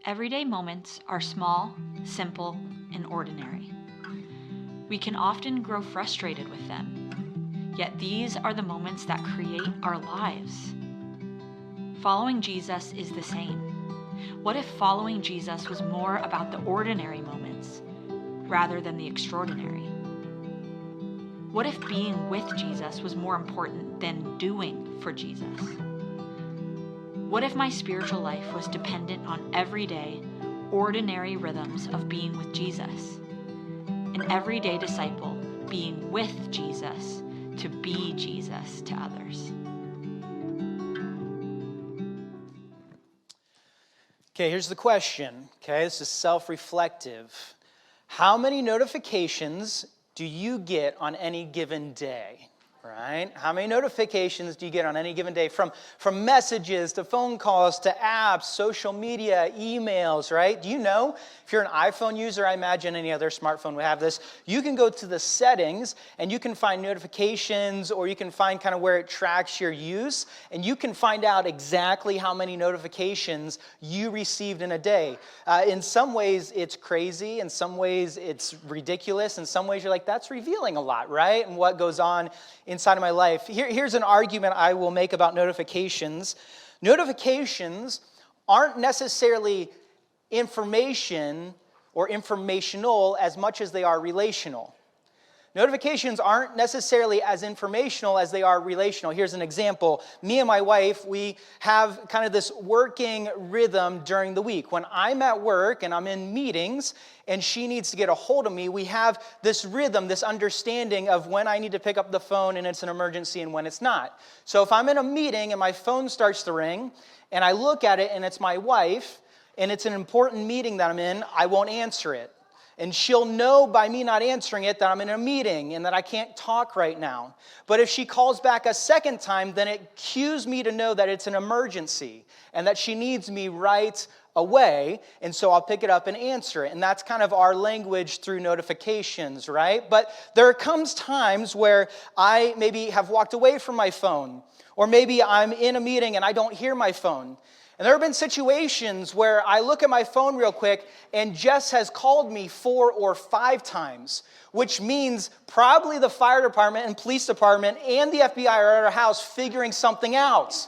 Everyday moments are small, simple, and ordinary. We can often grow frustrated with them, yet these are the moments that create our lives. Following Jesus is the same. What if following Jesus was more about the ordinary moments rather than the extraordinary? What if being with Jesus was more important than doing for Jesus? What if my spiritual life was dependent on everyday, ordinary rhythms of being with Jesus? An everyday disciple being with Jesus to be Jesus to others. Okay, here's the question. Okay, this is self-reflective. How many notifications do you get on any given day? Right? How many notifications do you get on any given day? From messages to phone calls to apps, social media, emails, right? Do you know, if you're an iPhone user, I imagine any other smartphone would have this, you can go to the settings and you can find notifications, or you can find kind of where it tracks your use, and you can find out exactly how many notifications you received in a day. In some ways, it's crazy. In some ways, it's ridiculous. In some ways, you're like, that's revealing a lot, right? And what goes on inside of my life. Here's an argument I will make about notifications. Notifications aren't necessarily information or informational as much as they are relational. Notifications aren't necessarily as informational as they are relational. Here's an example. Me and my wife, we have kind of this working rhythm during the week. When I'm at work and I'm in meetings and she needs to get a hold of me, we have this rhythm, this understanding of when I need to pick up the phone and it's an emergency and when it's not. So if I'm in a meeting and my phone starts to ring and I look at it and it's my wife and it's an important meeting that I'm in, I won't answer it. And she'll know by me not answering it that I'm in a meeting and that I can't talk right now. But if she calls back a second time, then it cues me to know that it's an emergency and that she needs me right away. And so I'll pick it up and answer it. And that's kind of our language through notifications, right? But there comes times where I maybe have walked away from my phone, or maybe I'm in a meeting and I don't hear my phone. And there have been situations where I look at my phone real quick and Jess has called me 4 or 5 times, which means probably the fire department and police department and the FBI are at our house figuring something out.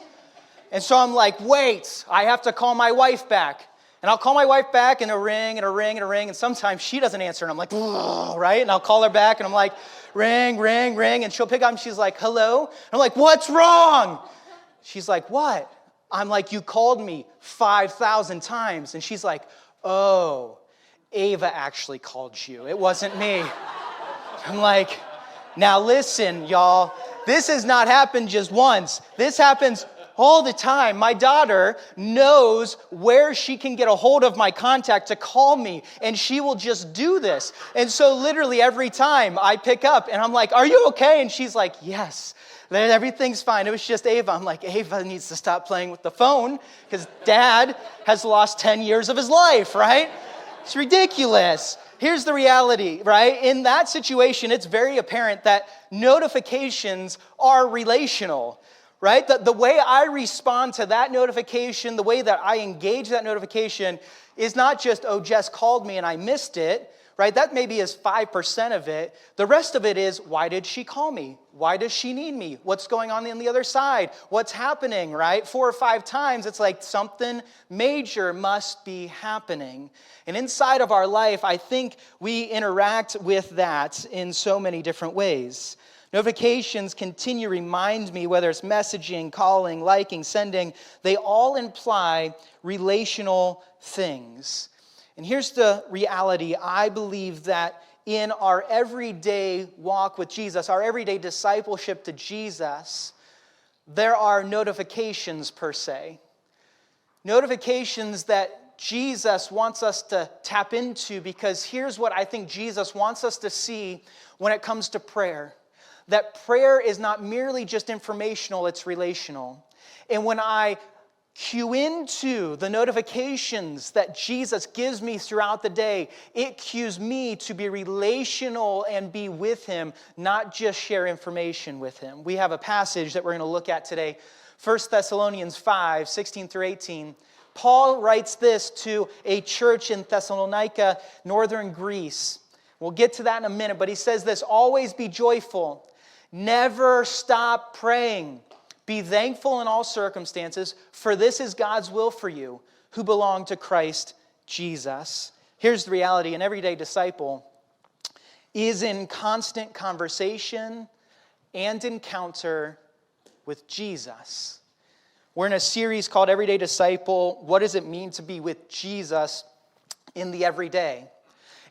And so I'm like, wait, I have to call my wife back. And I'll call my wife back and it'll ring and it'll ring and it'll ring. And sometimes she doesn't answer and I'm like, right? And I'll call her back and I'm like, ring, ring, ring. And she'll pick up and she's like, hello? And I'm like, what's wrong? She's like, what? I'm like, you called me 5,000 times. And she's like, oh, Ava actually called you. It wasn't me. I'm like, now listen, y'all. This has not happened just once. This happens all the time. My daughter knows where she can get a hold of my contact to call me, and she will just do this. And so literally every time I pick up, and I'm like, are you okay? And she's like, yes. Everything's fine. It was just Ava. I'm like, Ava needs to stop playing with the phone because Dad has lost 10 years of his life, right? It's ridiculous. Here's the reality, right? In that situation, it's very apparent that notifications are relational, right? The way I respond to that notification, the way that I engage that notification is not just, oh, Jess called me and I missed it, right? That maybe is 5% of it. The rest of it is, why did she call me? Why does she need me? What's going on the other side? What's happening, right? 4 or 5 times, it's like something major must be happening. And inside of our life, I think we interact with that in so many different ways. Notifications continue to remind me, whether it's messaging, calling, liking, sending, they all imply relational things. And here's the reality. I believe that in our everyday walk with Jesus, our everyday discipleship to Jesus, there are notifications per se. Notifications that Jesus wants us to tap into, because here's what I think Jesus wants us to see when it comes to prayer. That prayer is not merely just informational, it's relational. And when I cue into the notifications that Jesus gives me throughout the day, it cues me to be relational and be with him, not just share information with him. We have a passage that we're going to look at today, 1 Thessalonians 5, 16 through 18. Paul writes this to a church in Thessalonica, northern Greece. We'll get to that in a minute, but he says this, always be joyful, never stop praying. Be thankful in all circumstances, for this is God's will for you, who belong to Christ Jesus. Here's the reality, an everyday disciple is in constant conversation and encounter with Jesus. We're in a series called Everyday Disciple. What does it mean to be with Jesus in the everyday?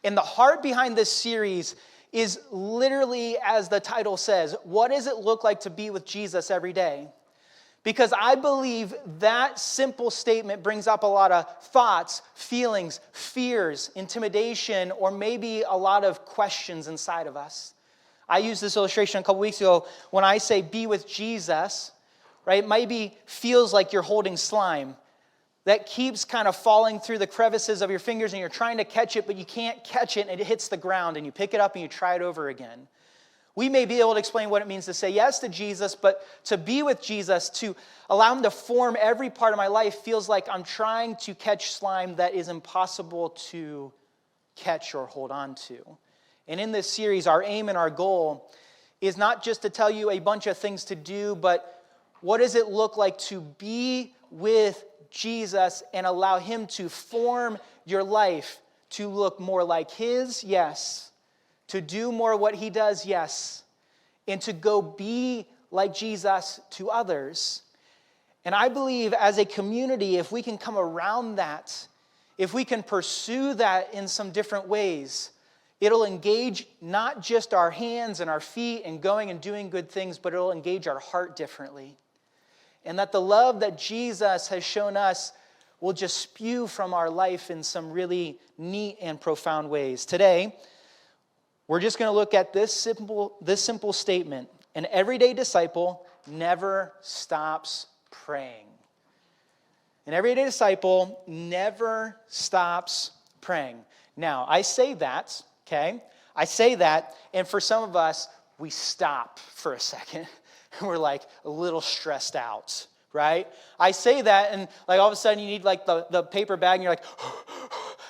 And the heart behind this series is literally, as the title says, what does it look like to be with Jesus every day? Because I believe that simple statement brings up a lot of thoughts, feelings, fears, intimidation, or maybe a lot of questions inside of us. I used this illustration a couple weeks ago. When I say be with Jesus, right, maybe feels like you're holding slime that keeps kind of falling through the crevices of your fingers and you're trying to catch it, but you can't catch it and it hits the ground and you pick it up and you try it over again. We may be able to explain what it means to say yes to Jesus, but to be with Jesus, to allow him to form every part of my life feels like I'm trying to catch slime that is impossible to catch or hold on to. And in this series, our aim and our goal is not just to tell you a bunch of things to do, but what does it look like to be with Jesus and allow him to form your life to look more like his? Yes. To do more what he does? Yes. And to go be like Jesus to others. And I believe as a community, if we can come around that, if we can pursue that in some different ways, it'll engage not just our hands and our feet and going and doing good things, but it'll engage our heart differently. And that the love that Jesus has shown us will just spew from our life in some really neat and profound ways. Today, we're just going to look at this simple statement. An everyday disciple never stops praying. An everyday disciple never stops praying. Now, I say that, okay? I say that, and for some of us, we stop for a second. And we're like a little stressed out, right? I say that and like all of a sudden you need like the paper bag and you're like,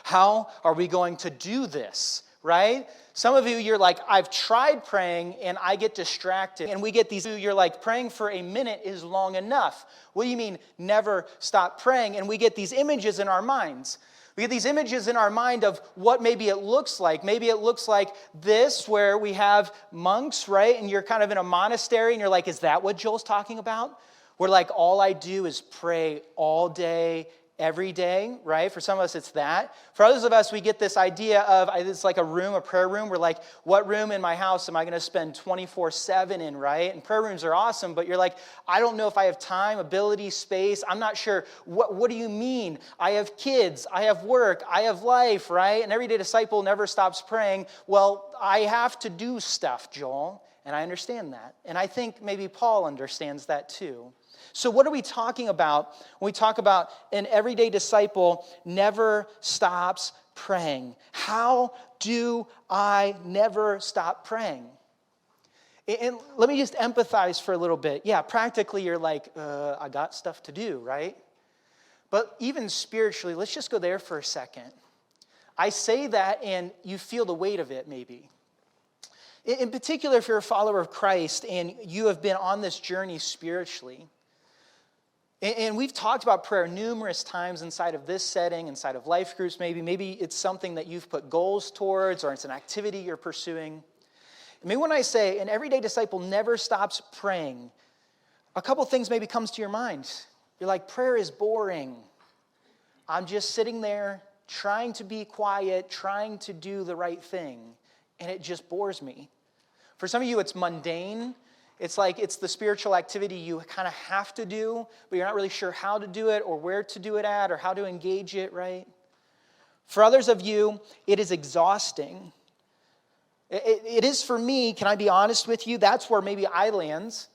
how are we going to do this, right? Some of you, you're like, I've tried praying and I get distracted. And we get these, you're like, praying for a minute is long enough. What do you mean, never stop praying? And we get these images in our minds. We get these images in our mind of what maybe it looks like. Maybe it looks like this, where we have monks, right? And you're kind of in a monastery, and you're like, is that what Joel's talking about? Where like all I do is pray all day, every day, right? For some of us, it's that. For others of us, we get this idea of, it's like a room, a prayer room. We're like, what room in my house am I going to spend 24/7 in, right? And prayer rooms are awesome, but you're like, I don't know if I have time, ability, space. I'm not sure. What do you mean? I have kids, I have work, I have life, right? An everyday disciple never stops praying. Well, I have to do stuff, Joel, and I understand that. And I think maybe Paul understands that too. So what are we talking about when we talk about an everyday disciple never stops praying? How do I never stop praying? And let me just empathize for a little bit. Yeah, practically you're like, I got stuff to do, right? But even spiritually, let's just go there for a second. I say that and you feel the weight of it maybe. In particular, if you're a follower of Christ and you have been on this journey spiritually, and we've talked about prayer numerous times inside of this setting, inside of life groups maybe. Maybe it's something that you've put goals towards or it's an activity you're pursuing. Maybe when I say an everyday disciple never stops praying, a couple things maybe comes to your mind. You're like, prayer is boring. I'm just sitting there trying to be quiet, trying to do the right thing, and it just bores me. For some of you, it's mundane. It's like it's the spiritual activity you kind of have to do, but you're not really sure how to do it or where to do it at or how to engage it, right? For others of you, it is exhausting. It is for me, can I be honest with you? That's where maybe I land.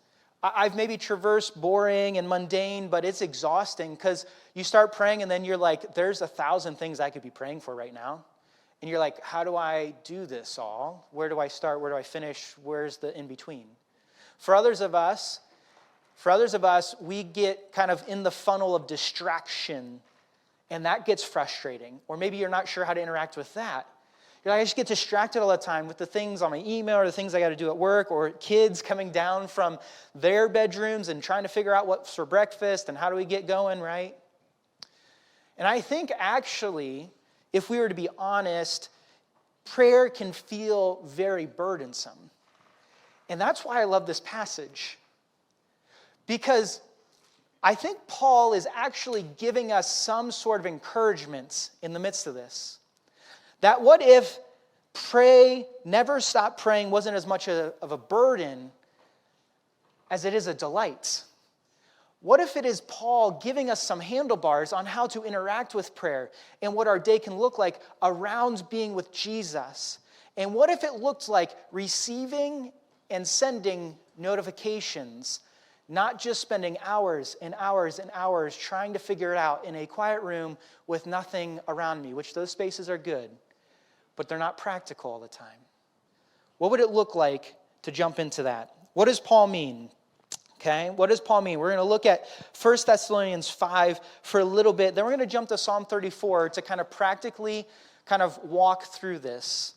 I've maybe traversed boring and mundane, but it's exhausting because you start praying and then you're like, there's 1,000 things I could be praying for right now. And you're like, how do I do this all? Where do I start? Where do I finish? Where's the in-between? For others of us, we get kind of in the funnel of distraction And that gets frustrating. Or maybe you're not sure how to interact with that. You're like, I just get distracted all the time with the things on my email or the things I got to do at work, or kids coming down from their bedrooms and trying to figure out what's for breakfast and how do we get going, right? And I think actually, if we were to be honest, prayer can feel very burdensome. And that's why I love this passage. Because I think Paul is actually giving us some sort of encouragement in the midst of this. That what if never stop praying wasn't as much of a burden as it is a delight? What if it is Paul giving us some handlebars on how to interact with prayer and what our day can look like around being with Jesus? And what if it looked like receiving and sending notifications, not just spending hours and hours and hours trying to figure it out in a quiet room with nothing around me, which those spaces are good, but they're not practical all the time. What would it look like to jump into that? What does Paul mean? Okay, what does Paul mean? We're going to look at 1 Thessalonians 5 for a little bit. Then we're going to jump to Psalm 34 to kind of practically walk through this.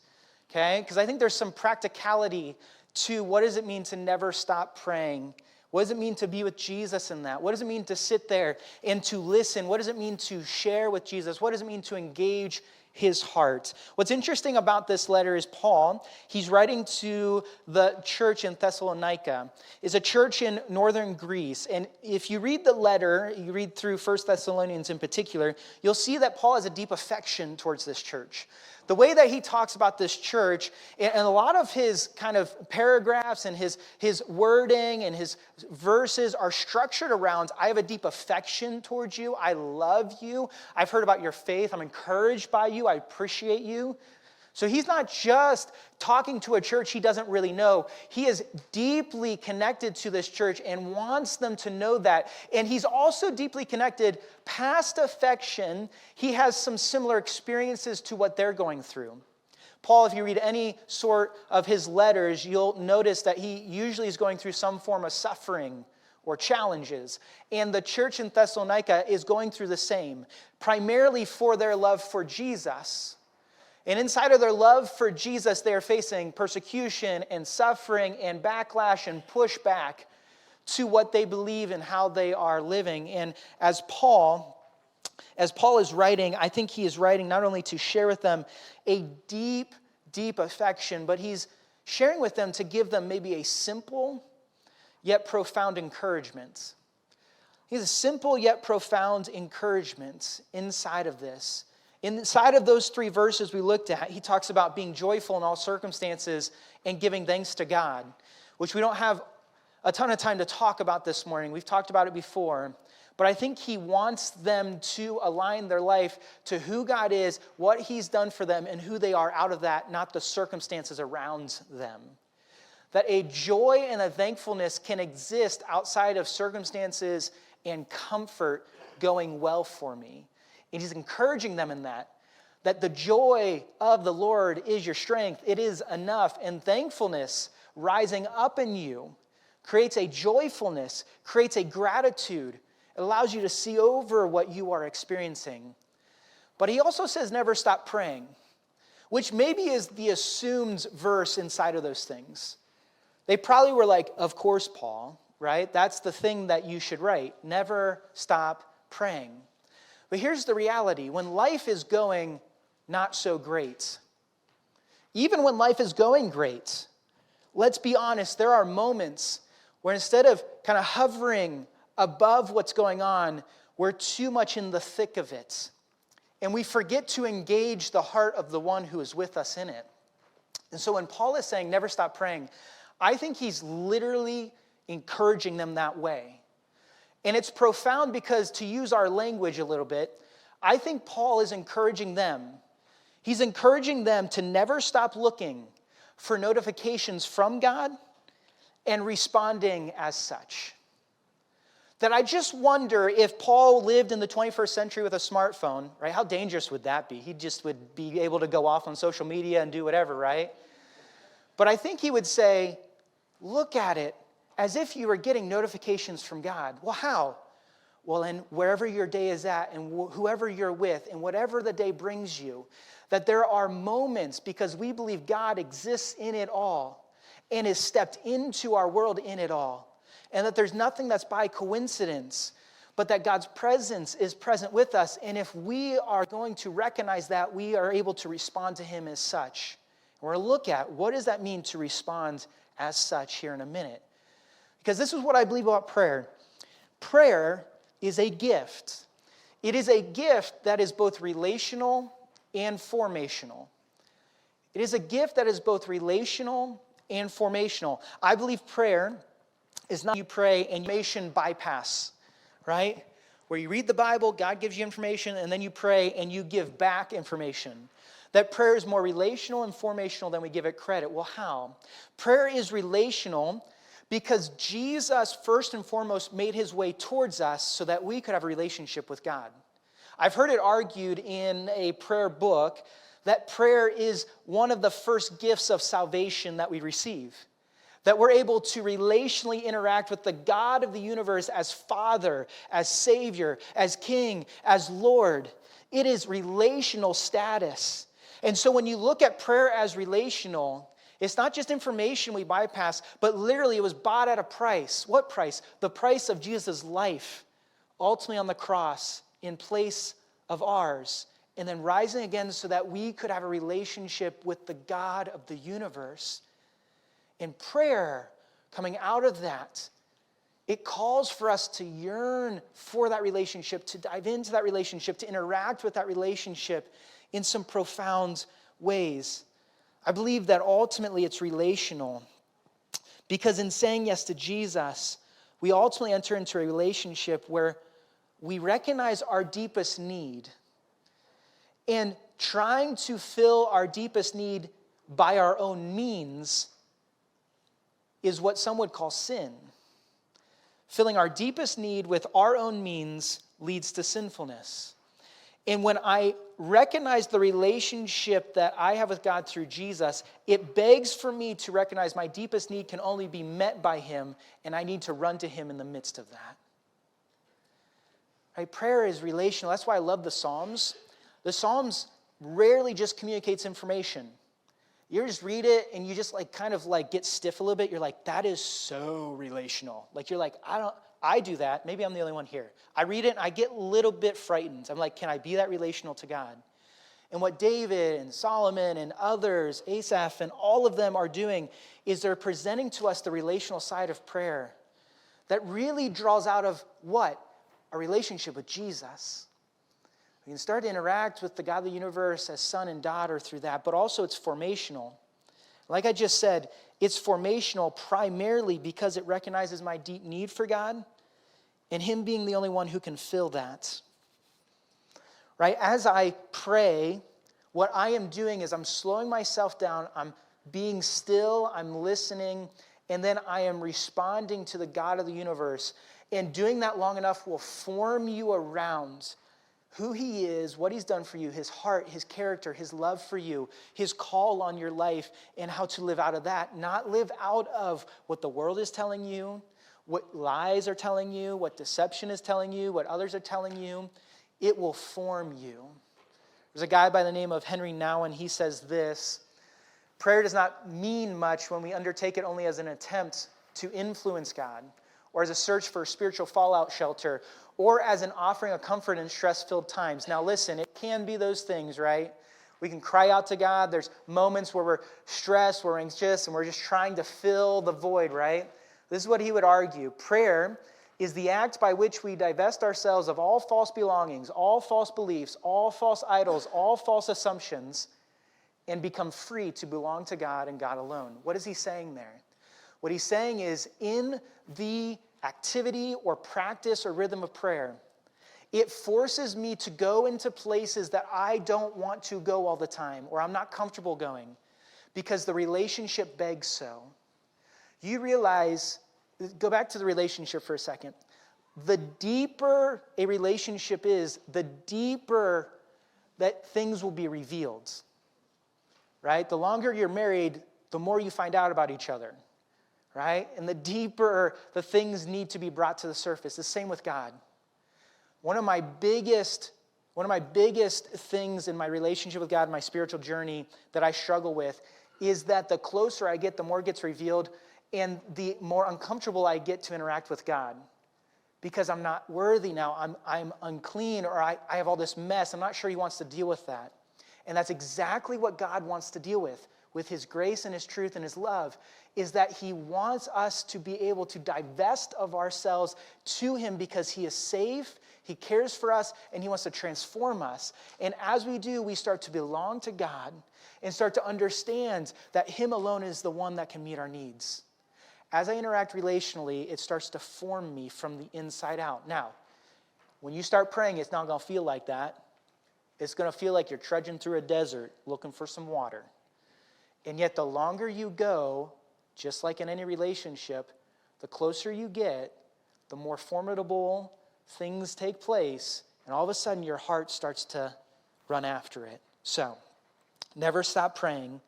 Okay, because I think there's some practicality to what does it mean to never stop praying? What does it mean to be with Jesus in that? What does it mean to sit there and to listen? What does it mean to share with Jesus? What does it mean to engage his heart? What's interesting about this letter is Paul, he's writing to the church in Thessalonica. It's a church in northern Greece. And if you read the letter, you read through 1 Thessalonians in particular, you'll see that Paul has a deep affection towards this church. The way that he talks about this church, and a lot of his kind of paragraphs and his wording and his verses are structured around, I have a deep affection towards you, I love you, I've heard about your faith, I'm encouraged by you, I appreciate you. So he's not just talking to a church he doesn't really know. He is deeply connected to this church and wants them to know that. And he's also deeply connected past affection. He has some similar experiences to what they're going through. Paul, if you read any sort of his letters, you'll notice that he usually is going through some form of suffering or challenges. And the church in Thessalonica is going through the same, primarily for their love for Jesus. And inside of their love for Jesus, they are facing persecution and suffering and backlash and pushback to what they believe and how they are living. And as Paul is writing, I think he is writing not only to share with them a deep, deep affection, but he's sharing with them to give them maybe a simple yet profound encouragement. He has a simple yet profound encouragement inside of this. Inside of those 3 verses we looked at, he talks about being joyful in all circumstances and giving thanks to God, which we don't have a ton of time to talk about this morning. We've talked about it before. But I think he wants them to align their life to who God is, what he's done for them, and who they are out of that, not the circumstances around them. That a joy and a thankfulness can exist outside of circumstances and comfort going well for me. And he's encouraging them in that the joy of the Lord is your strength. It is enough. And thankfulness rising up in you creates a joyfulness, creates a gratitude. It allows you to see over what you are experiencing. But he also says never stop praying, which maybe is the assumed verse inside of those things. They probably were like, of course, Paul, right? That's the thing that you should write. Never stop praying. But here's the reality. When life is going not so great, even when life is going great, let's be honest, there are moments where instead of kind of hovering above what's going on, we're too much in the thick of it. And we forget to engage the heart of the one who is with us in it. And so when Paul is saying never stop praying, I think he's literally encouraging them that way. And it's profound because, to use our language a little bit, I think Paul is encouraging them. He's encouraging them to never stop looking for notifications from God and responding as such. That I just wonder if Paul lived in the 21st century with a smartphone, right? How dangerous would that be? He just would be able to go off on social media and do whatever, right? But I think he would say, look at it as if you were getting notifications from God. Well, how? well, and wherever your day is at and whoever you're with and whatever the day brings you, that there are moments, because we believe God exists in it all and has stepped into our world in it all, and that there's nothing that's by coincidence, but that God's presence is present with us. And if we are going to recognize that, we are able to respond to him as such. And we're going to look at what does that mean to respond as such here in a minute. Because this is what I believe about prayer. Prayer is a gift. It is a gift that is both relational and formational. It is a gift that is both relational and formational. I believe prayer is not you pray and information bypass, right? Where you read the Bible, God gives you information, and then you pray and you give back information. That prayer is more relational and formational than we give it credit. Well, how? Prayer is relational because Jesus, first and foremost, made his way towards us so that we could have a relationship with God. I've heard it argued in a prayer book that prayer is one of the first gifts of salvation that we receive. That we're able to relationally interact with the God of the universe as Father, as Savior, as King, as Lord. It is relational status. And so when you look at prayer as relational, it's not just information we bypass, but literally it was bought at a price. What price? The price of Jesus' life, ultimately on the cross, in place of ours, and then rising again so that we could have a relationship with the God of the universe. In prayer, coming out of that, it calls for us to yearn for that relationship, to dive into that relationship, to interact with that relationship in some profound ways. I believe that ultimately it's relational because in saying yes to Jesus, we ultimately enter into a relationship where we recognize our deepest need, and trying to fill our deepest need by our own means is what some would call sin. Filling our deepest need with our own means leads to sinfulness. And when I recognize the relationship that I have with God through Jesus, it begs for me to recognize my deepest need can only be met by him, and I need to run to him in the midst of that. Right? Prayer is relational. That's why I love the Psalms. The Psalms rarely just communicates information. You just read it and you just kind of get stiff a little bit. You're like, that is so relational. You're like, I do that. Maybe I'm the only one here. I read it and I get a little bit frightened. I'm like, can I be that relational to God? And what David and Solomon and others, Asaph and all of them are doing is they're presenting to us the relational side of prayer that really draws out of what? A relationship with Jesus. We can start to interact with the God of the universe as son and daughter through that, but also it's formational. Like I just said, it's formational primarily because it recognizes my deep need for God and him being the only one who can fill that. Right? As I pray, what I am doing is I'm slowing myself down, I'm being still, I'm listening, and then I am responding to the God of the universe. And doing that long enough will form you around who he is, what he's done for you, his heart, his character, his love for you, his call on your life, and how to live out of that. Not live out of what the world is telling you, what lies are telling you, what deception is telling you, what others are telling you. It will form you. There's a guy by the name of Henry Nouwen. He says this: prayer does not mean much when we undertake it only as an attempt to influence God, or as a search for a spiritual fallout shelter, or as an offering of comfort in stress-filled times. Now listen, it can be those things, right? We can cry out to God. There's moments where we're stressed, we're anxious, and we're just trying to fill the void, right? This is what he would argue. Prayer is the act by which we divest ourselves of all false belongings, all false beliefs, all false idols, all false assumptions, and become free to belong to God and God alone. What is he saying there? What he's saying is, in the activity or practice or rhythm of prayer, it forces me to go into places that I don't want to go all the time, or I'm not comfortable going, because the relationship begs so. You realize, go back to the relationship for a second. The deeper a relationship is, the deeper that things will be revealed. Right? The longer you're married, the more you find out about each other. Right? And the deeper the things need to be brought to the surface. The same with God. One of my biggest things in my relationship with God, my spiritual journey that I struggle with is that the closer I get, the more it gets revealed, and the more uncomfortable I get to interact with God. Because I'm not worthy now, I'm unclean, or I have all this mess. I'm not sure he wants to deal with that. And that's exactly what God wants to deal with his grace and his truth and his love, is that he wants us to be able to divest of ourselves to him because he is safe, he cares for us, and he wants to transform us. And as we do, we start to belong to God and start to understand that him alone is the one that can meet our needs. As I interact relationally, it starts to form me from the inside out. Now, when you start praying, it's not going to feel like that. It's going to feel like you're trudging through a desert looking for some water. And yet the longer you go, just like in any relationship, the closer you get, the more formidable things take place, and all of a sudden your heart starts to run after it. So, never stop praying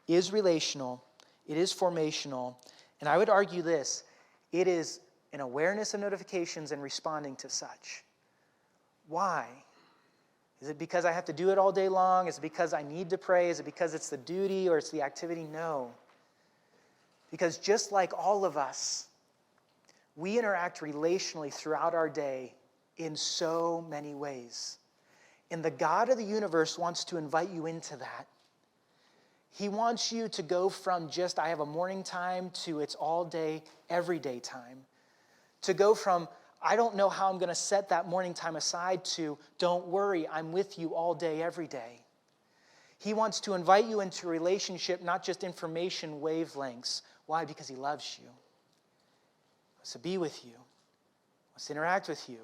is relational, it is formational, and I would argue this, it is an awareness of notifications and responding to such. Why? Is it because I have to do it all day long? Is it because I need to pray? Is it because it's the duty or it's the activity? No. Because just like all of us, we interact relationally throughout our day in so many ways. And the God of the universe wants to invite you into that. He wants you to go from just, I have a morning time, to it's all day, everyday time. To go from, I don't know how I'm going to set that morning time aside, to, don't worry, I'm with you all day, every day. He wants to invite you into a relationship, not just information wavelengths. Why? Because he loves you. He wants to be with you. He wants to interact with you.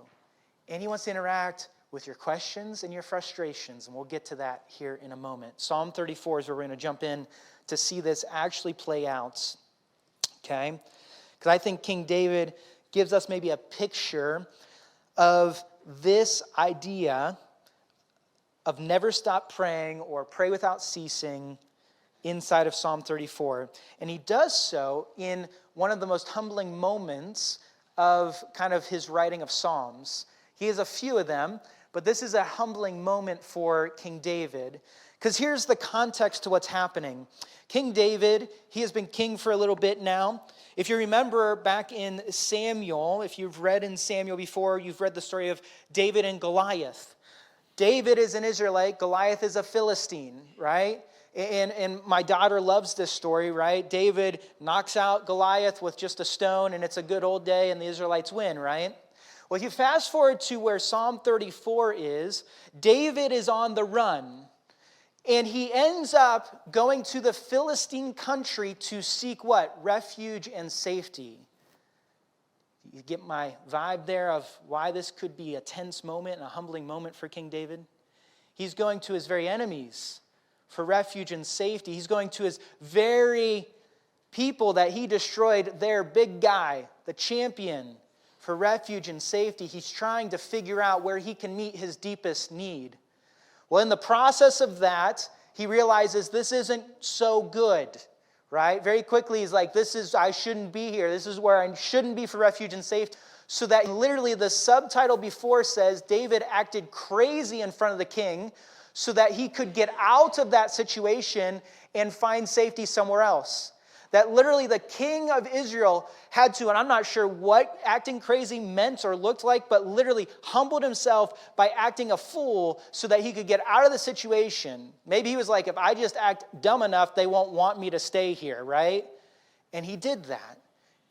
And he wants to interact with your questions and your frustrations. And we'll get to that here in a moment. Psalm 34 is where we're going to jump in to see this actually play out. Okay? Because I think King David gives us maybe a picture of this idea of never stop praying or pray without ceasing inside of Psalm 34. And he does so in one of the most humbling moments of kind of his writing of Psalms. He has a few of them, but this is a humbling moment for King David. Because here's the context to what's happening. King David, he has been king for a little bit now. If you remember back in Samuel, if you've read in Samuel before, you've read the story of David and Goliath. David is an Israelite, Goliath is a Philistine, right? And my daughter loves this story, right? David knocks out Goliath with just a stone, and it's a good old day, and the Israelites win, right? Well, if you fast forward to where Psalm 34 is, David is on the run. And he ends up going to the Philistine country to seek what? Refuge and safety. You get my vibe there of why this could be a tense moment and a humbling moment for King David? He's going to his very enemies for refuge and safety. He's going to his very people that he destroyed, their big guy, the champion, for refuge and safety. He's trying to figure out where he can meet his deepest need. Well, in the process of that, he realizes this isn't so good, right? Very quickly, he's like, I shouldn't be here. This is where I shouldn't be for refuge and safety. So that literally the subtitle before says, David acted crazy in front of the king so that he could get out of that situation and find safety somewhere else. That literally the king of Israel had to, and I'm not sure what acting crazy meant or looked like, but literally humbled himself by acting a fool so that he could get out of the situation. Maybe he was like, if I just act dumb enough, they won't want me to stay here, right? And he did that.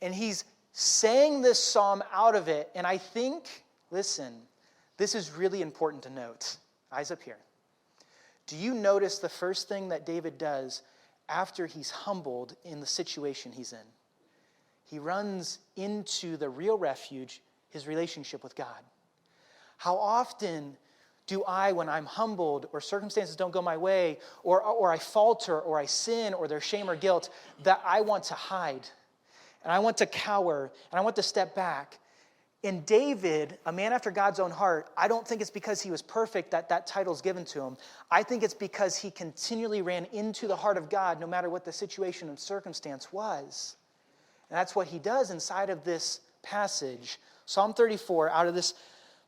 And he's saying this psalm out of it. And I think, listen, this is really important to note. Eyes up here. Do you notice the first thing that David does after he's humbled in the situation he's in? He runs into the real refuge, his relationship with God. How often do I, when I'm humbled or circumstances don't go my way, or I falter, or I sin, or there's shame or guilt, that I want to hide, and I want to cower, and I want to step back. In David, a man after God's own heart, I don't think it's because he was perfect that title's given to him. I think it's because he continually ran into the heart of God no matter what the situation and circumstance was. And that's what he does inside of this passage. Psalm 34, out of this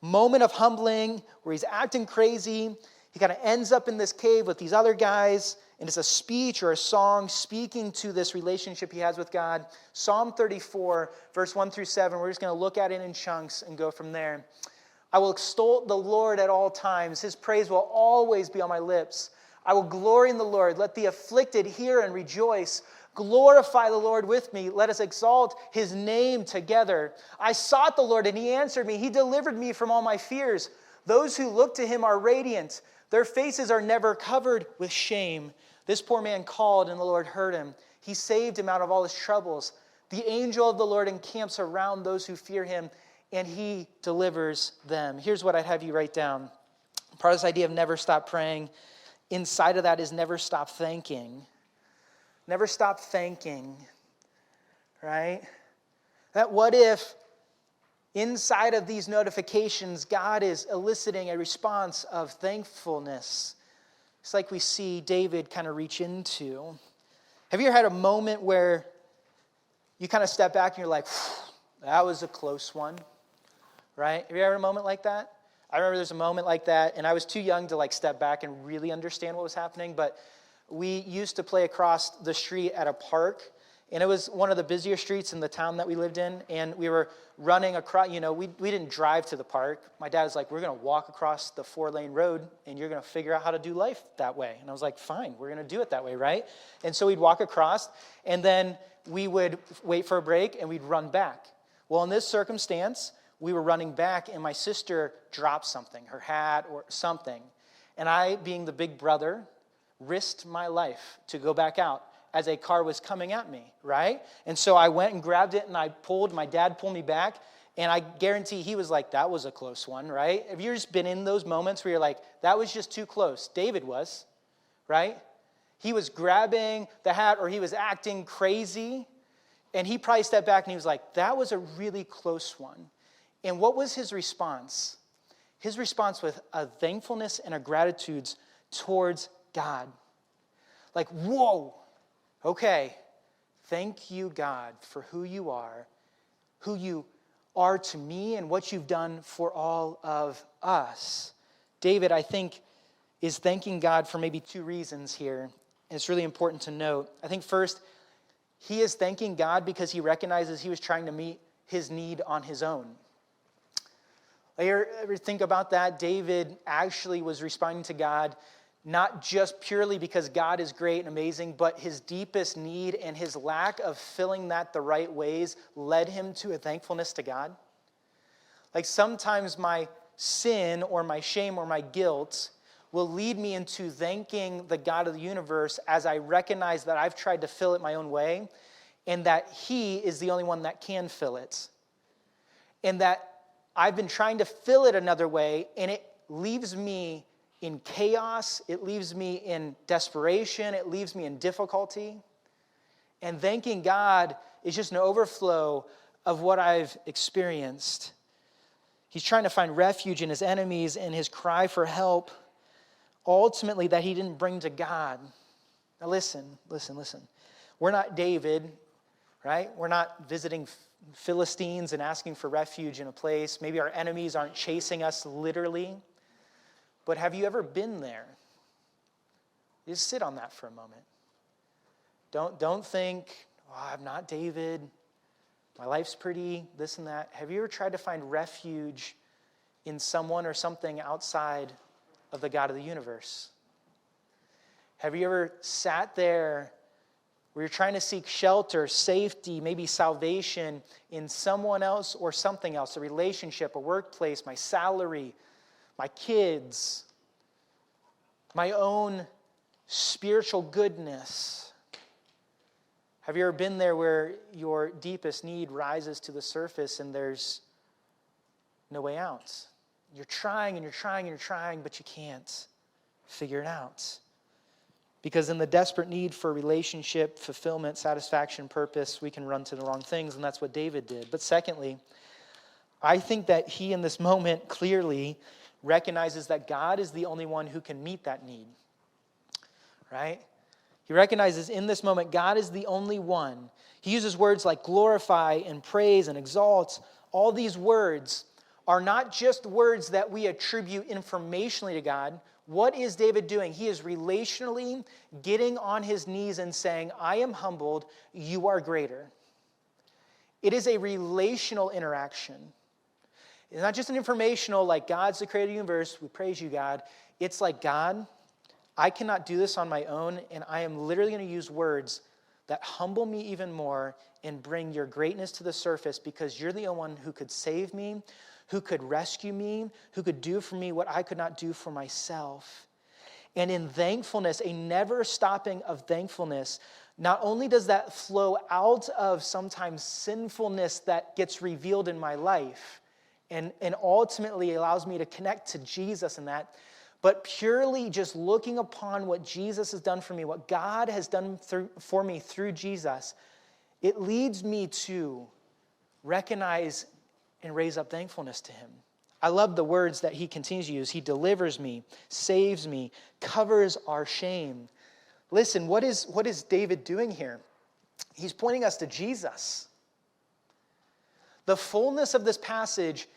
moment of humbling where he's acting crazy. He kind of ends up in this cave with these other guys, and it's a speech or a song speaking to this relationship he has with God. Psalm 34, verse 1 through 7, we're just going to look at it in chunks and go from there. I will extol the Lord at all times. His praise will always be on my lips. I will glory in the Lord. Let the afflicted hear and rejoice. Glorify the Lord with me. Let us exalt his name together. I sought the Lord and he answered me. He delivered me from all my fears. Those who look to him are radiant. Their faces are never covered with shame. This poor man called and the Lord heard him. He saved him out of all his troubles. The angel of the Lord encamps around those who fear him, and he delivers them. Here's what I'd have you write down. Part of this idea of never stop praying, inside of that is never stop thanking. Never stop thanking, right? That what if inside of these notifications, God is eliciting a response of thankfulness? It's like we see David kind of reach into. Have you ever had a moment where you kind of step back and you're like, that was a close one, right? Have you ever had a moment like that? I remember there's a moment like that, and I was too young to like step back and really understand what was happening, but we used to play across the street at a park, and it was one of the busier streets in the town that we lived in, and we were running across, we didn't drive to the park. My dad was like, we're going to walk across the 4-lane road, and you're going to figure out how to do life that way. And I was like, fine, we're going to do it that way, right? And so we'd walk across, and then we would wait for a break, and we'd run back. Well, in this circumstance, we were running back, and my sister dropped something, her hat or something. And I, being the big brother, risked my life to go back out as a car was coming at me, right? And so I went and grabbed it, and my dad pulled me back, and I guarantee he was like, that was a close one, right? Have you just been in those moments where you're like, that was just too close? David was, right? He was grabbing the hat, or he was acting crazy, and he probably stepped back and he was like, that was a really close one. And what was his response? His response was a thankfulness and a gratitude towards God. Like, whoa, okay, thank you, God, for who you are to me and what you've done for all of us. David, I think, is thanking God for maybe 2 reasons here, and it's really important to note. I think first, he is thanking God because he recognizes he was trying to meet his need on his own. Ever think about that? David actually was responding to God not just purely because God is great and amazing, but his deepest need and his lack of filling that the right ways led him to a thankfulness to God. Like sometimes my sin or my shame or my guilt will lead me into thanking the God of the universe as I recognize that I've tried to fill it my own way and that he is the only one that can fill it. And that I've been trying to fill it another way, and it leaves me in chaos, it leaves me in desperation, it leaves me in difficulty. And thanking God is just an overflow of what I've experienced. He's trying to find refuge in his enemies and his cry for help, ultimately, that he didn't bring to God. Now listen. We're not David, right? We're not visiting Philistines and asking for refuge in a place. Maybe our enemies aren't chasing us literally. But have you ever been there? Just sit on that for a moment. Don't think, I'm not David. My life's pretty, this and that. Have you ever tried to find refuge in someone or something outside of the God of the universe? Have you ever sat there where you're trying to seek shelter, safety, maybe salvation in someone else or something else, a relationship, a workplace, my salary, my kids, my own spiritual goodness? Have you ever been there where your deepest need rises to the surface and there's no way out? You're trying and you're trying and you're trying, but you can't figure it out. Because in the desperate need for relationship, fulfillment, satisfaction, purpose, we can run to the wrong things, and that's what David did. But secondly, I think that he in this moment clearly recognizes that God is the only one who can meet that need, right? He recognizes in this moment God is the only one. He uses words like glorify and praise and exalt. All these words are not just words that we attribute informationally to God. What is David doing? He is relationally getting on his knees and saying, I am humbled, you are greater. It is a relational interaction. It's not just an informational, like God's the creator of the universe, we praise you, God. It's like, God, I cannot do this on my own, and I am literally going to use words that humble me even more and bring your greatness to the surface because you're the only one who could save me, who could rescue me, who could do for me what I could not do for myself. And in thankfulness, a never stopping of thankfulness, not only does that flow out of sometimes sinfulness that gets revealed in my life and ultimately allows me to connect to Jesus in that, but purely just looking upon what Jesus has done for me, what God has done for me through Jesus, it leads me to recognize and raise up thankfulness to him. I love the words that he continues to use. He delivers me, saves me, covers our shame. Listen, what is David doing here? He's pointing us to Jesus. The fullness of this passage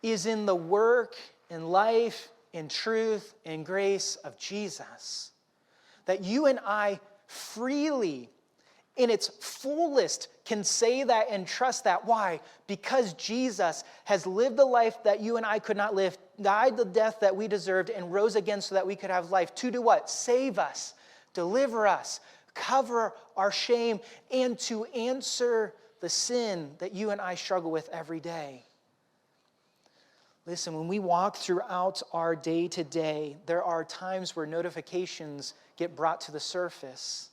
is in the work and life and truth and grace of Jesus. That you and I freely, in its fullest, can say that and trust that. Why? Because Jesus has lived the life that you and I could not live, died the death that we deserved, and rose again so that we could have life. To do what? Save us, deliver us, cover our shame, and to answer the sin that you and I struggle with every day. Listen, when we walk throughout our day-to-day, there are times where notifications get brought to the surface.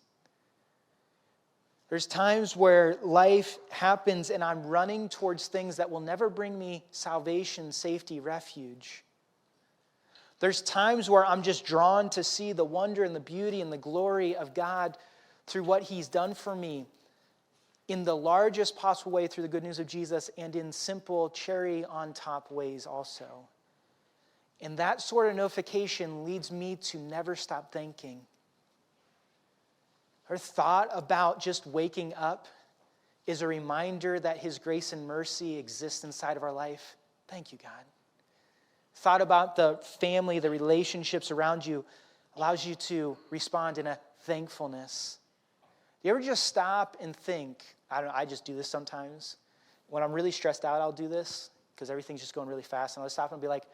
There's times where life happens and I'm running towards things that will never bring me salvation, safety, refuge. There's times where I'm just drawn to see the wonder and the beauty and the glory of God through what he's done for me in the largest possible way through the good news of Jesus and in simple cherry on top ways also. And that sort of notification leads me to never stop thanking. Our thought about just waking up is a reminder that his grace and mercy exist inside of our life. Thank you, God. Thought about the family, the relationships around you allows you to respond in a thankfulness. Do you ever just stop and think? I just do this sometimes. When I'm really stressed out, I'll do this because everything's just going really fast. And I'll stop and be like,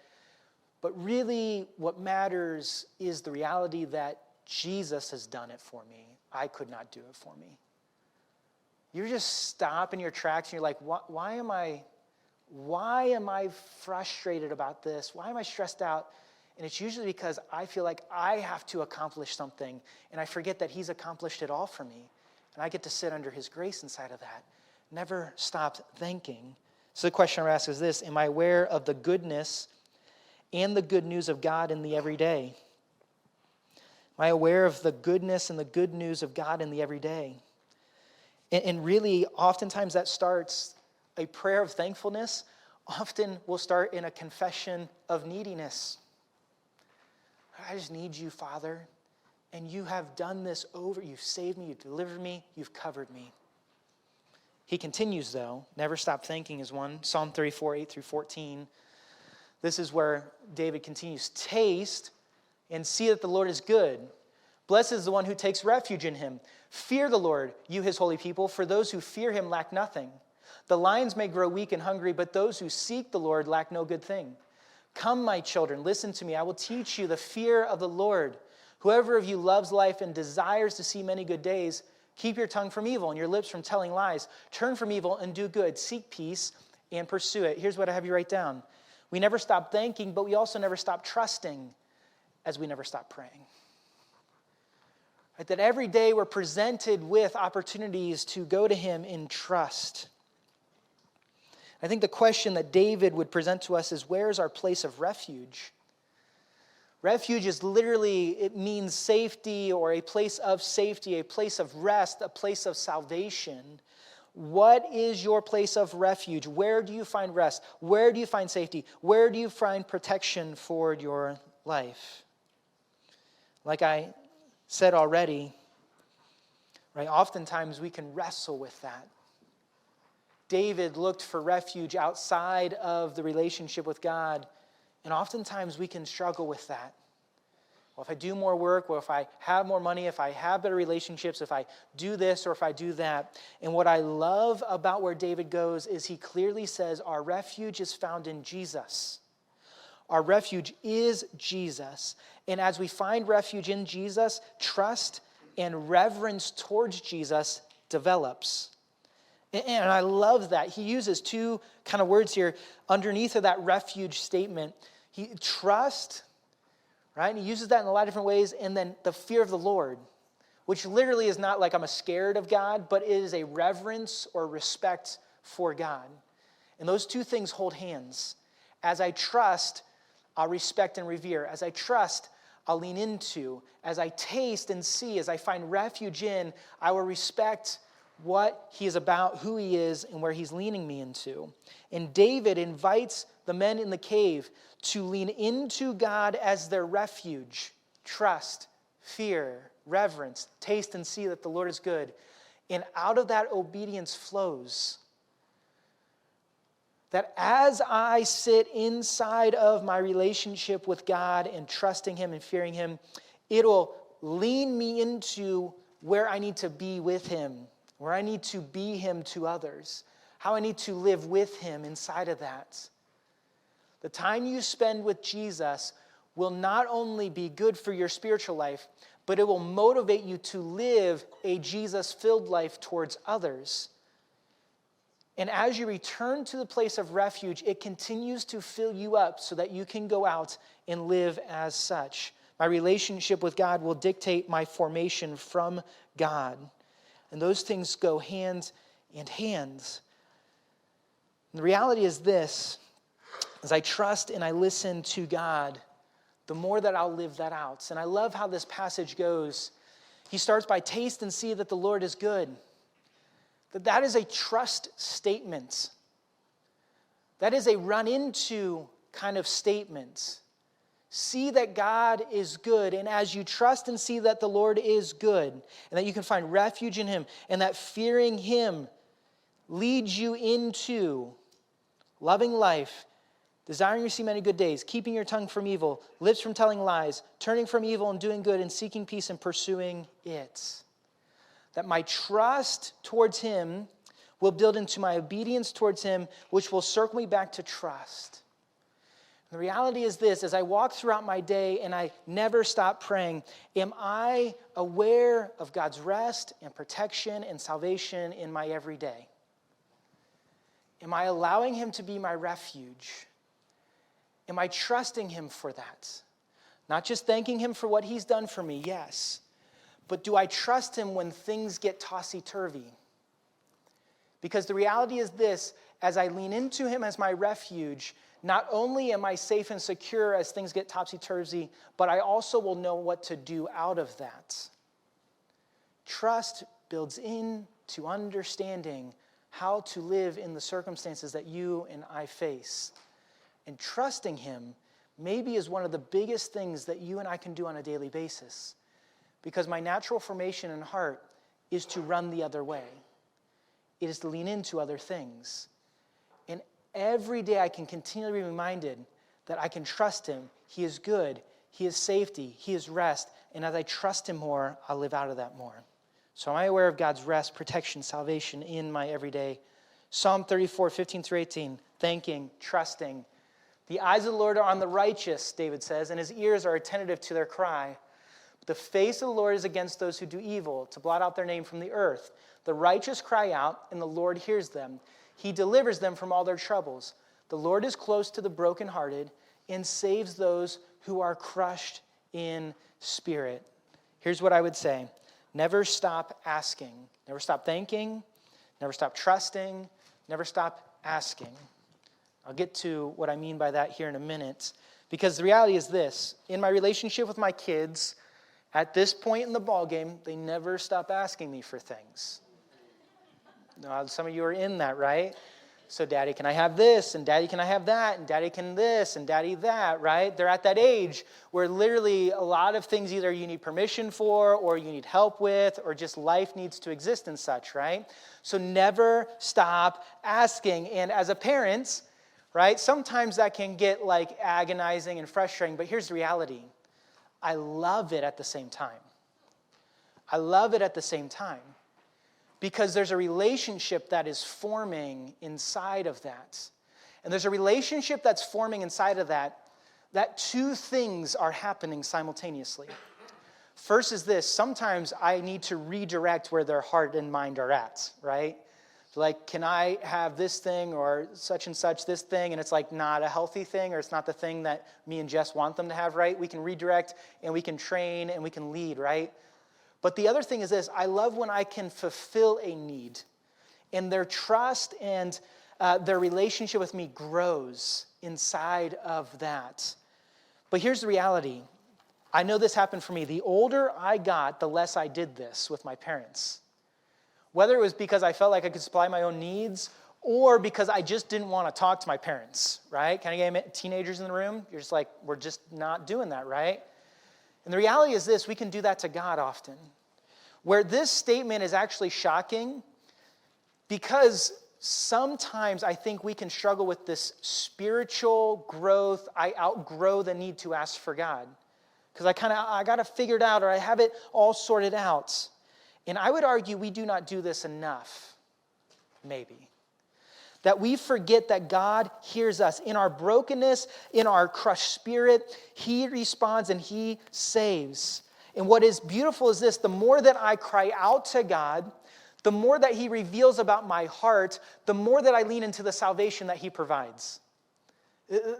but really what matters is the reality that Jesus has done it for me. I could not do it for me. You just stop in your tracks and you're like, why am I frustrated about this? Why am I stressed out? And it's usually because I feel like I have to accomplish something and I forget that he's accomplished it all for me. And I get to sit under his grace inside of that. Never stopped thanking. So the question I ask is this: am I aware of the goodness and the good news of God in the everyday? Am I aware of the goodness and the good news of God in the everyday? And really, oftentimes that starts a prayer of thankfulness. Often will start in a confession of neediness. I just need you, Father. And you have done this over. You've saved me. You've delivered me. You've covered me. He continues, though. Never stop thanking is one. Psalm 34, 8 through 14. This is where David continues. Taste and see that the Lord is good. Blessed is the one who takes refuge in him. Fear the Lord, you his holy people, for those who fear him lack nothing. The lions may grow weak and hungry, but those who seek the Lord lack no good thing. Come, my children, listen to me. I will teach you the fear of the Lord. Whoever of you loves life and desires to see many good days, keep your tongue from evil and your lips from telling lies. Turn from evil and do good. Seek peace and pursue it. Here's what I have you write down. We never stop thanking, but we also never stop trusting as we never stop praying. Right? That every day we're presented with opportunities to go to him in trust. I think the question that David would present to us is, where is our place of refuge? Refuge is literally, it means safety or a place of safety, a place of rest, a place of salvation. What is your place of refuge? Where do you find rest? Where do you find safety? Where do you find protection for your life? Like I said already, right? Oftentimes we can wrestle with that. David looked for refuge outside of the relationship with God. And oftentimes we can struggle with that. Well, if I do more work, or if I have more money, if I have better relationships, if I do this or if I do that. And what I love about where David goes is he clearly says our refuge is found in Jesus. Our refuge is Jesus. And as we find refuge in Jesus, trust and reverence towards Jesus develops. And I love that. He uses two kind of words here underneath of that refuge statement. Trust, right? And he uses that in a lot of different ways. And then the fear of the Lord, which literally is not like I'm scared of God, but it is a reverence or respect for God. And those two things hold hands. As I trust, I'll respect and revere. As I trust, I'll lean into. As I taste and see, as I find refuge in, I will respect what he is about, who he is, and where he's leaning me into. And David invites the men in the cave to lean into God as their refuge. Trust, fear, reverence, taste and see that the Lord is good. And out of that obedience flows that as I sit inside of my relationship with God and trusting him and fearing him, it'll lean me into where I need to be with him, where I need to be him to others, how I need to live with him inside of that. The time you spend with Jesus will not only be good for your spiritual life, but it will motivate you to live a Jesus-filled life towards others. And as you return to the place of refuge, it continues to fill you up so that you can go out and live as such. My relationship with God will dictate my formation from God. And those things go hand in hand. And the reality is this: as I trust and I listen to God, the more that I'll live that out. And I love how this passage goes. He starts by taste and see that the Lord is good. That is a trust statement. That is a run into kind of statement. See that God is good, and as you trust and see that the Lord is good, and that you can find refuge in him, and that fearing him leads you into loving life, desiring to see many good days, keeping your tongue from evil, lips from telling lies, turning from evil and doing good, and seeking peace and pursuing it. That my trust towards him will build into my obedience towards him, which will circle me back to trust. And the reality is this: as I walk throughout my day and I never stop praying, am I aware of God's rest and protection and salvation in my everyday? Am I allowing him to be my refuge? Am I trusting him for that? Not just thanking him for what he's done for me, yes. But do I trust him when things get tossy-turvy? Because the reality is this: as I lean into him as my refuge, not only am I safe and secure as things get topsy-turvy, but I also will know what to do out of that. Trust builds into understanding how to live in the circumstances that you and I face. And trusting him maybe is one of the biggest things that you and I can do on a daily basis. Because my natural formation and heart is to run the other way. It is to lean into other things. And every day I can continually be reminded that I can trust him. He is good. He is safety. He is rest. And as I trust him more, I'll live out of that more. So am I aware of God's rest, protection, salvation in my everyday? Psalm 34, 15 through 18, thanking, trusting. The eyes of the Lord are on the righteous, David says, and his ears are attentive to their cry. The face of the Lord is against those who do evil, to blot out their name from the earth. The righteous cry out, and the Lord hears them. He delivers them from all their troubles. The Lord is close to the brokenhearted and saves those who are crushed in spirit. Here's what I would say: never stop asking. Never stop thanking. Never stop trusting. Never stop asking. I'll get to what I mean by that here in a minute. Because the reality is this: in my relationship with my kids, at this point in the ballgame, they never stop asking me for things. Now, some of you are in that, right? So daddy, can I have this? And daddy, can I have that? And daddy, can this? And daddy, that, right? They're at that age where literally a lot of things either you need permission for or you need help with or just life needs to exist and such, right? So never stop asking. And as a parent, right, sometimes that can get like agonizing and frustrating, but here's the reality. I love it at the same time. I love it at the same time. Because there's a relationship that is forming inside of that. And there's a relationship that's forming inside of that two things are happening simultaneously. First is this, sometimes I need to redirect where their heart and mind are at, right? Like, can I have this thing or such and such this thing? And it's like not a healthy thing or it's not the thing that me and Jess want them to have, right? We can redirect and we can train and we can lead, right? But the other thing is this, I love when I can fulfill a need and their trust and their relationship with me grows inside of that. But here's the reality. I know this happened for me. The older I got, the less I did this with my parents. Whether it was because I felt like I could supply my own needs or because I just didn't want to talk to my parents, right? Can I get teenagers in the room? You're just like, we're just not doing that, right? And the reality is this, we can do that to God often. Where this statement is actually shocking because sometimes I think we can struggle with this spiritual growth. I outgrow the need to ask for God because I got it figured out or I have it all sorted out. And I would argue we do not do this enough, maybe. That we forget that God hears us. In our brokenness, in our crushed spirit, He responds and He saves. And what is beautiful is this, the more that I cry out to God, the more that He reveals about my heart, the more that I lean into the salvation that He provides.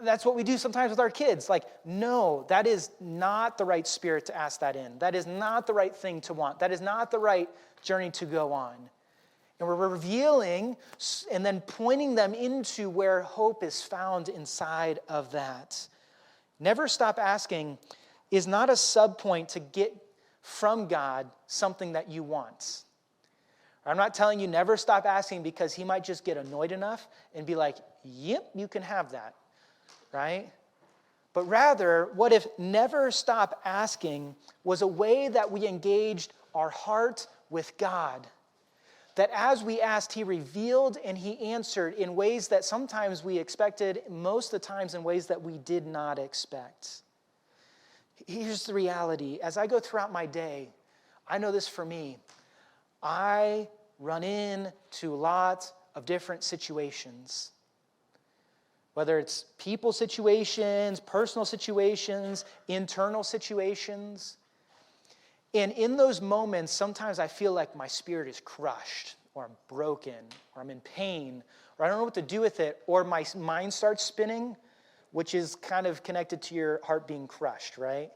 That's what we do sometimes with our kids. Like, no, that is not the right spirit to ask that in. That is not the right thing to want. That is not the right journey to go on. And we're revealing and then pointing them into where hope is found inside of that. Never stop asking is not a subpoint to get from God something that you want. I'm not telling you never stop asking because He might just get annoyed enough and be like, yep, you can have that, right? But rather, what if never stop asking was a way that we engaged our heart with God? That as we asked, He revealed and He answered in ways that sometimes we expected, most of the times in ways that we did not expect. Here's the reality. As I go throughout my day, I know this for me. I run into lots of different situations. Whether it's people situations, personal situations, internal situations. And in those moments, sometimes I feel like my spirit is crushed, or I'm broken, or I'm in pain, or I don't know what to do with it, or my mind starts spinning, which is kind of connected to your heart being crushed, right?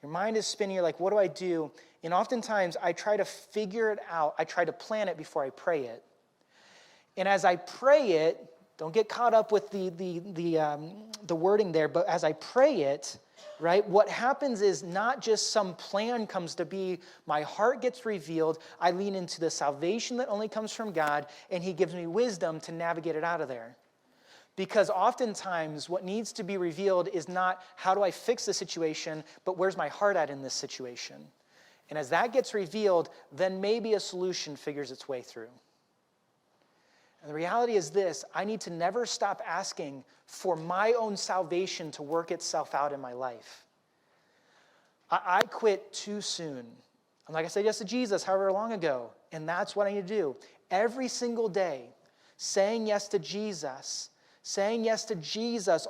Your mind is spinning, you're like, what do I do? And oftentimes, I try to figure it out. I try to plan it before I pray it. And as I pray it, don't get caught up with the wording there, but as I pray it, right, what happens is not just some plan comes to be, my heart gets revealed, I lean into the salvation that only comes from God, and He gives me wisdom to navigate it out of there. Because oftentimes what needs to be revealed is not how do I fix the situation, but where's my heart at in this situation? And as that gets revealed, then maybe a solution figures its way through. And the reality is this, I need to never stop asking for my own salvation to work itself out in my life. I quit too soon. And like I said yes to Jesus however long ago, and that's what I need to do. Every single day, saying yes to Jesus,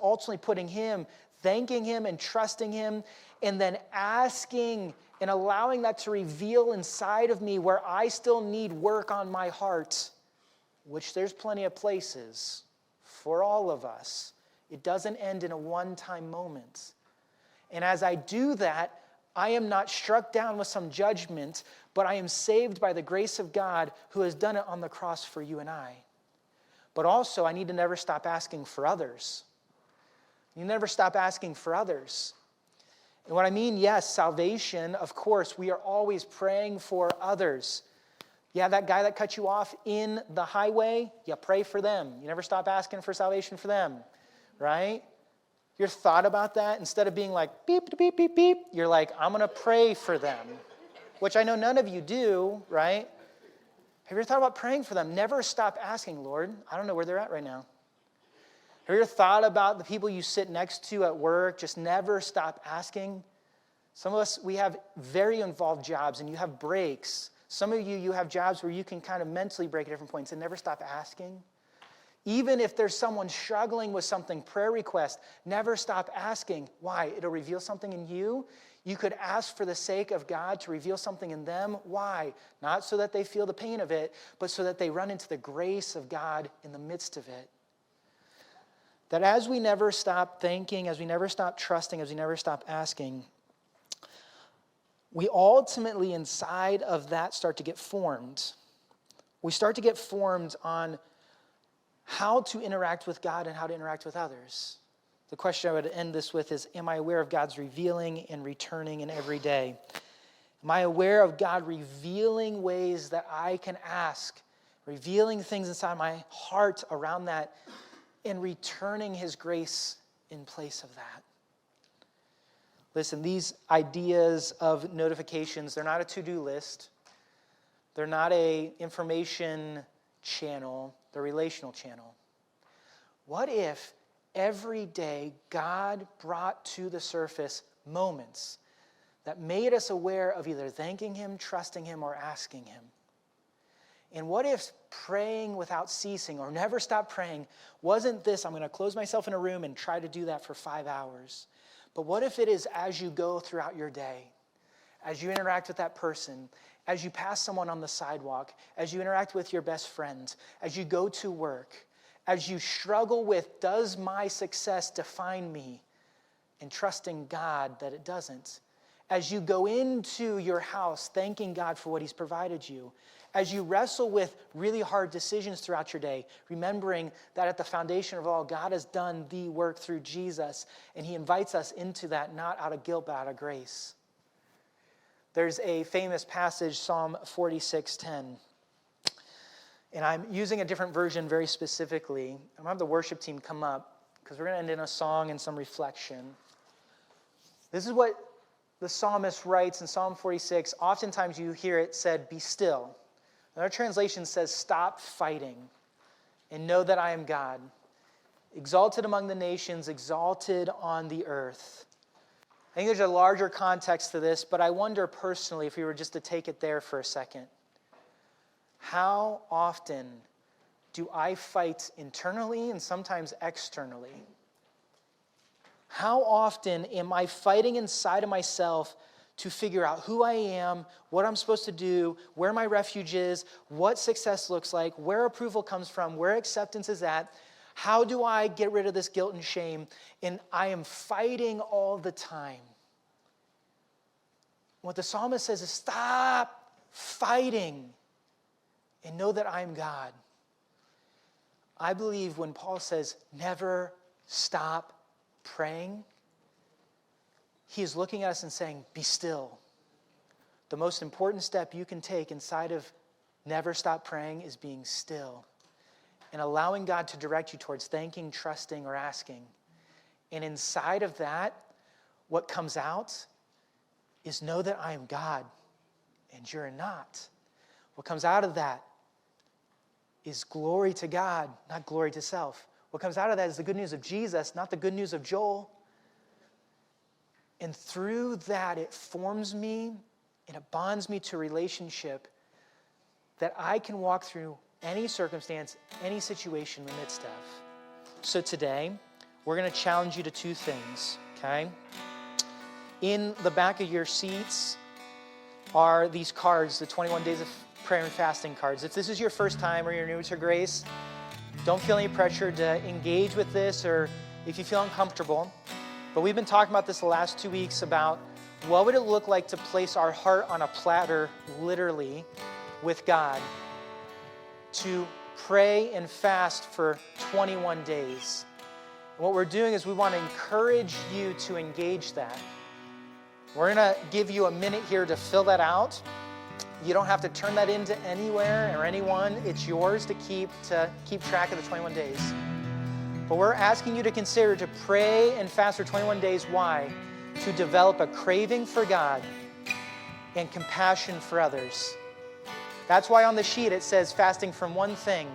ultimately putting Him, thanking Him and trusting Him, and then asking and allowing that to reveal inside of me where I still need work on my heart, which there's plenty of places for all of us. It doesn't end in a one-time moment. And as I do that, I am not struck down with some judgment, but I am saved by the grace of God who has done it on the cross for you and I. But also, I need to never stop asking for others. You never stop asking for others. And what I mean, yes, salvation, of course, we are always praying for others. Yeah, that guy that cut you off in the highway, you pray for them. You never stop asking for salvation for them, right? Your thought about that, instead of being like, beep, beep, beep, beep, you're like, I'm going to pray for them, which I know none of you do, right? Have you ever thought about praying for them? Never stop asking, Lord, I don't know where they're at right now. Have you ever thought about the people you sit next to at work? Just never stop asking. Some of us, we have very involved jobs, and you have breaks. Some of you have jobs where you can kind of mentally break at different points and never stop asking. Even if there's someone struggling with something, prayer request, never stop asking. Why? It'll reveal something in you. You could ask for the sake of God to reveal something in them. Why? Not so that they feel the pain of it, but so that they run into the grace of God in the midst of it. That as we never stop thinking, as we never stop trusting, as we never stop asking, we ultimately inside of that start to get formed. We start to get formed on how to interact with God and how to interact with others. The question I would end this with is, am I aware of God's revealing and returning in every day? Am I aware of God revealing ways that I can ask, revealing things inside my heart around that, and returning his grace in place of that? Listen, these ideas of notifications, they're not a to-do list. They're not an information channel. They're a relational channel. What if every day God brought to the surface moments that made us aware of either thanking him, trusting him, or asking him? And what if praying without ceasing or never stop praying wasn't this, I'm going to close myself in a room and try to do that for 5 hours. But what if it is as you go throughout your day, as you interact with that person, as you pass someone on the sidewalk, as you interact with your best friend, as you go to work, as you struggle with, does my success define me? And trusting God that it doesn't. As you go into your house, thanking God for what he's provided you. As you wrestle with really hard decisions throughout your day, remembering that at the foundation of all, God has done the work through Jesus, and he invites us into that, not out of guilt, but out of grace. There's a famous passage, Psalm 46:10. And I'm using a different version very specifically. I'm going to have the worship team come up, because we're going to end in a song and some reflection. This is what the psalmist writes in Psalm 46. Oftentimes you hear it said, be still. Another translation says, stop fighting and know that I am God. Exalted among the nations, exalted on the earth. I think there's a larger context to this, but I wonder personally, if we were just to take it there for a second, how often do I fight internally and sometimes externally? How often am I fighting inside of myself to figure out who I am, what I'm supposed to do, where my refuge is, what success looks like, where approval comes from, where acceptance is at? How do I get rid of this guilt and shame? And I am fighting all the time. What the psalmist says is, stop fighting and know that I am God. I believe when Paul says, never stop praying, he is looking at us and saying, be still. The most important step you can take inside of never stop praying is being still and allowing God to direct you towards thanking, trusting, or asking. And inside of that, what comes out is know that I am God and you're not. What comes out of that is glory to God, not glory to self. What comes out of that is the good news of Jesus, not the good news of Joel. And through that, it forms me and it bonds me to a relationship that I can walk through any circumstance, any situation in the midst of. So today, we're going to challenge you to two things, okay? In the back of your seats are these cards, the 21 Days of Prayer and Fasting cards. If this is your first time or you're new to Grace, don't feel any pressure to engage with this, or if you feel uncomfortable. But we've been talking about this the last 2 weeks about what would it look like to place our heart on a platter, literally, with God, to pray and fast for 21 days. And what we're doing is we want to encourage you to engage that. We're going to give you a minute here to fill that out. You don't have to turn that into anywhere or anyone. It's yours to keep track of the 21 days. But we're asking you to consider to pray and fast for 21 days. Why? To develop a craving for God and compassion for others. That's why on the sheet it says fasting from one thing.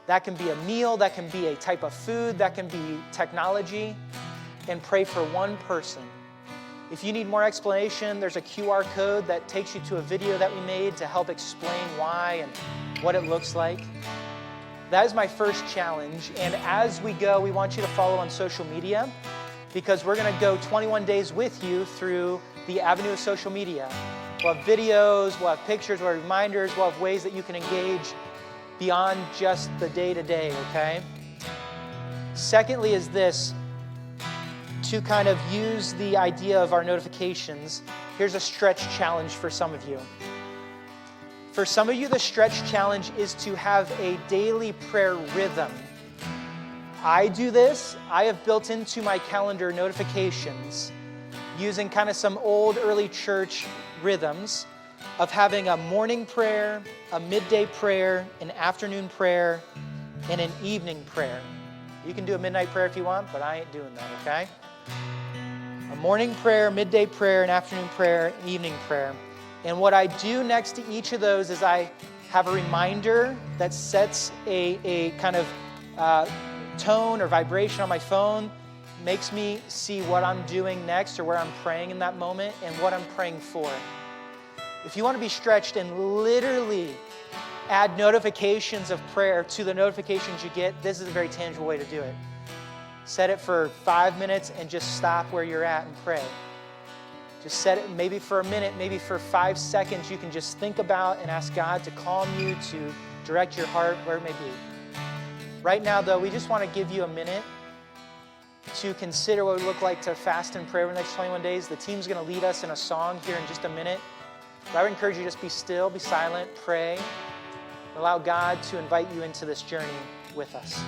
That can be a meal, that can be a type of food, that can be technology, and pray for one person. If you need more explanation, there's a QR code that takes you to a video that we made to help explain why and what it looks like. That is my first challenge. And as we go, we want you to follow on social media because we're going to go 21 days with you through the avenue of social media. We'll have videos, we'll have pictures, we'll have reminders, we'll have ways that you can engage beyond just the day-to-day, okay? Secondly is this, to kind of use the idea of our notifications, here's a stretch challenge for some of you. For some of you, the stretch challenge is to have a daily prayer rhythm. I do this. I have built into my calendar notifications using kind of some old early church rhythms of having a morning prayer, a midday prayer, an afternoon prayer, and an evening prayer. You can do a midnight prayer if you want, but I ain't doing that, okay? A morning prayer, midday prayer, an afternoon prayer, an evening prayer. And what I do next to each of those is I have a reminder that sets a kind of tone or vibration on my phone, makes me see what I'm doing next or where I'm praying in that moment and what I'm praying for. If you want to be stretched and literally add notifications of prayer to the notifications you get, this is a very tangible way to do it. Set it for 5 minutes and just stop where you're at and pray. Just set it maybe for a minute, maybe for 5 seconds. You can just think about and ask God to calm you, to direct your heart where it may be. Right now, though, we just want to give you a minute to consider what it would look like to fast and pray over the next 21 days. The team's going to lead us in a song here in just a minute. But I would encourage you to just be still, be silent, pray, and allow God to invite you into this journey with us.